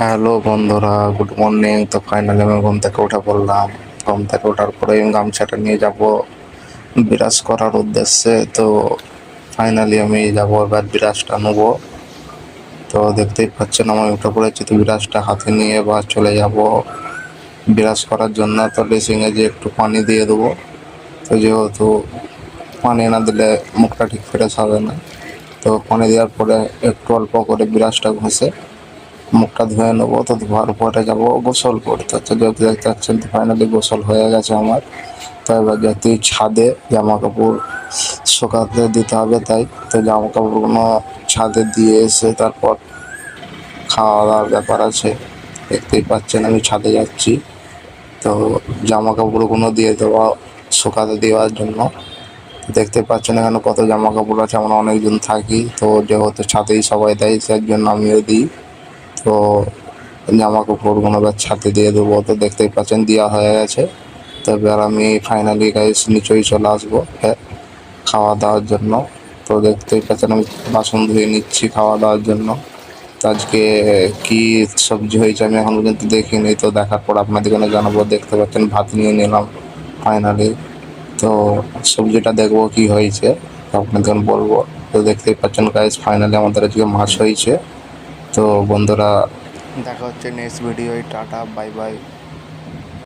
Hello বন্ধুরা, good morning. তো finally আমি ঘুম থেকে উঠে পড়লাম। ঘুম থেকে ওঠার পরে আমি গামছাটা নিয়ে যাব বিরাজ করার উদ্দেশ্যে। তো ফাইনালি আমি যাব, এবার বিরাজটা নেবো। তো দেখতেই পাচ্ছেন আমি উঠে পড়েছি, তো বিরাজটা হাতে নিয়ে এবার চলে যাব বিরাজ করার জন্য। তো ড্রেসিংয়ে যে একটু পানি দিয়ে দেবো, তো যেহেতু পানি না দিলে মুখটা ঠিক ফ্রেশ হবে না, তো পানি দেওয়ার পরে একটু অল্প করে বিরাজটা ঘষে মুখটা ধুয়ে নেবো। তো ধোয়ার পরে যাবো গোসল করতে। তো যেহেতু দেখতে পাচ্ছেন, তো ফাইনালি গোসল হয়ে গেছে আমার। তো এবার যেহেতু ছাদে জামা কাপড় শুকাতে দিতে হবে, তাই তো জামা কাপড়গুলো ছাদে দিয়ে এসে তারপর খাওয়া দাওয়ার ব্যাপার আছে। দেখতেই পাচ্ছেন আমি ছাদে যাচ্ছি, তো জামা কাপড়গুলো দিয়ে দেওয়া শুকাতে দেওয়ার জন্য। দেখতে পাচ্ছেন এখানে কত জামা কাপড় আছে, আমরা অনেকজন থাকি, তো যেহেতু ছাদেই সবাই দেয় সেই জন্য আমিও দিই। তো জামা কাপড়গুলো এবার ছাদে দিয়ে দেবো। তো দেখতেই পাচ্ছেন দেওয়া হয়ে গেছে। তো এবার আমি ফাইনালি গাইস নিচেই চলে আসবো খাওয়া দাওয়ার জন্য। তো দেখতেই পাচ্ছেন আমি বাসন ধুয়ে নিচ্ছি খাওয়া দাওয়ার জন্য। তো আজকে কি সবজি হয়েছে আমি এখন পর্যন্ত দেখিনি, তো দেখার পর আপনাদের জন্য জানাবো। দেখতে পাচ্ছেন ভাত নিয়ে নিলাম ফাইনালি। তো সবজিটা দেখবো কি হয়েছে, তো আপনাদের বলবো। তো দেখতেই পাচ্ছেন গাইস ফাইনালি আমাদের আজকে মাছ হয়েছে। তো বন্ধুরা, দেখা হচ্ছে next video. Tata, bye bye.